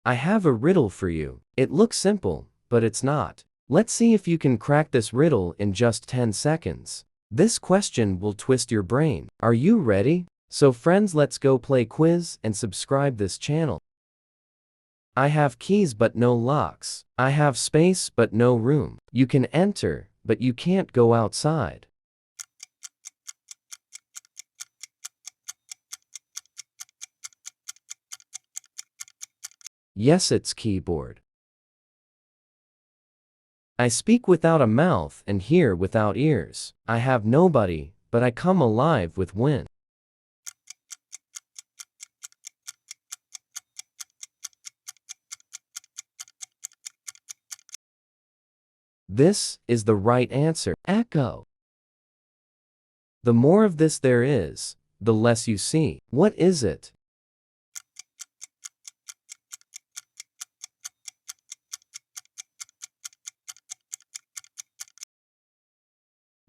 I have a riddle for you. It looks simple, but it's not. Let's see if you can crack this riddle in just 10 seconds. This question will twist your brain. Are you ready? So friends, let's go play quiz and subscribe this channel. I have keys but no locks. I have space but no room. You can enter, but you can't go outside. Yes, it's keyboard. I speak without a mouth and hear without ears. I have nobody, but I come alive with wind. This is the right answer. Echo. The more of this there is, the less you see. What is it?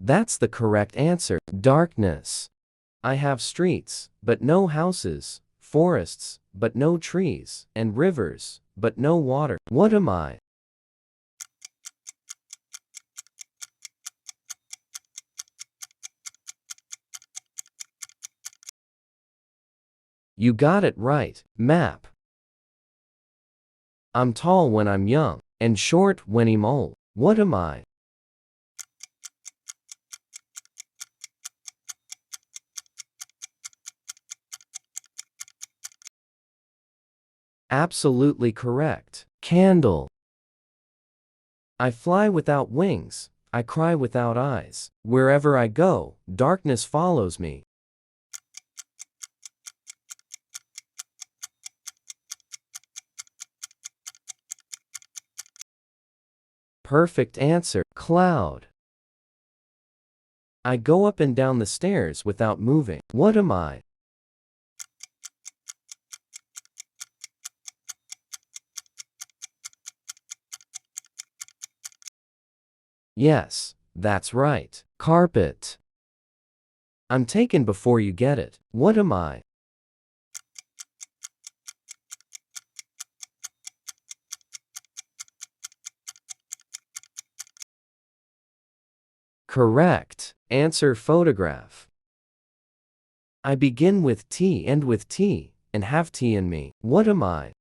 That's the correct answer. Darkness. I have streets, but no houses, forests, but no trees, and rivers, but no water. What am I? You got it right. Map. I'm tall when I'm young, and short when I'm old. What am I? Absolutely correct. Candle. I fly without wings. I cry without eyes. Wherever I go, darkness follows me. Perfect answer. Cloud. I go up and down the stairs without moving. What am I? Yes, that's right. Carpet. I'm taken before you get it. What am I? Correct. Answer. Photograph. I begin with T, end with T, and have tea in me. What am I?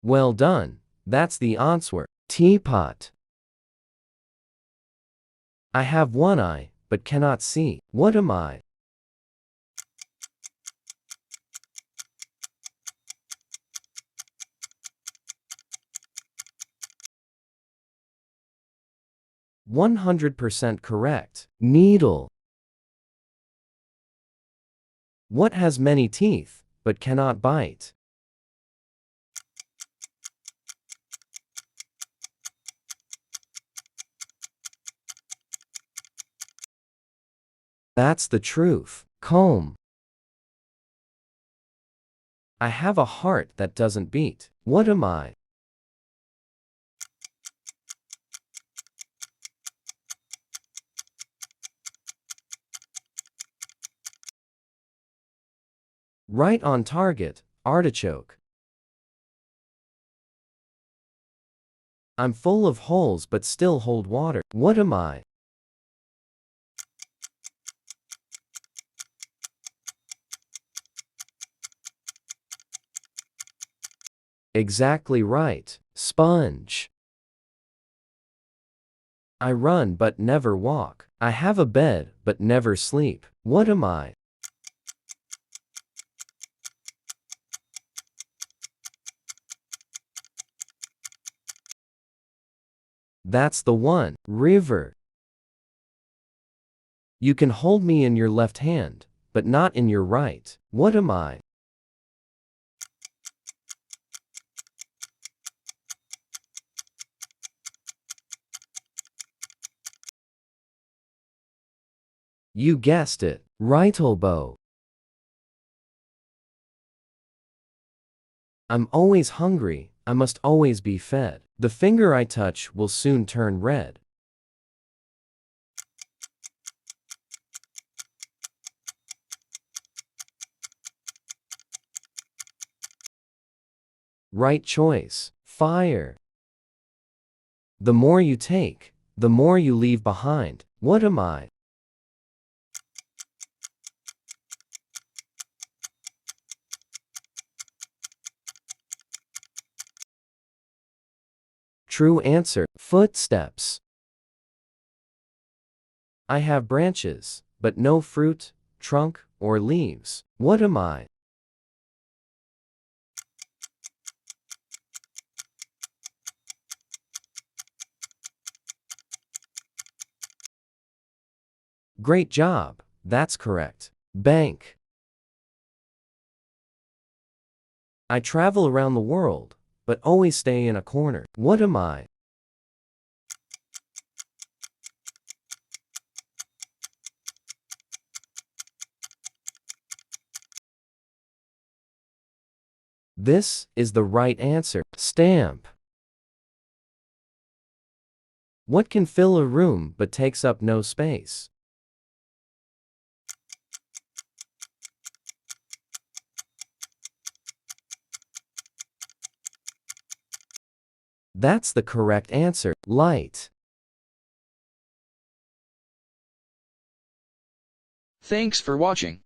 Well done. That's the answer. Teapot. I have one eye, but cannot see. What am I? " 100% correct. Needle. What has many teeth, but cannot bite? That's the truth. Comb. I have a heart that doesn't beat. What am I? Right on target. Artichoke. I'm full of holes but still hold water. What am I? Exactly right. Sponge. I run but never walk. I have a bed but never sleep. What am I? That's the one. River. You can hold me in your left hand, but not in your right. What am I? You guessed it. Right elbow. I'm always hungry. I must always be fed. The finger I touch will soon turn red. Right choice. Fire. The more you take, the more you leave behind. What am I? True answer. Footsteps. I have branches, but no fruit, trunk, or leaves. What am I? Great job. That's correct. Bank. I travel around the world, but always stay in a corner. What am I? This is the right answer. Stamp. What can fill a room but takes up no space? That's the correct answer. Light. Thanks for watching.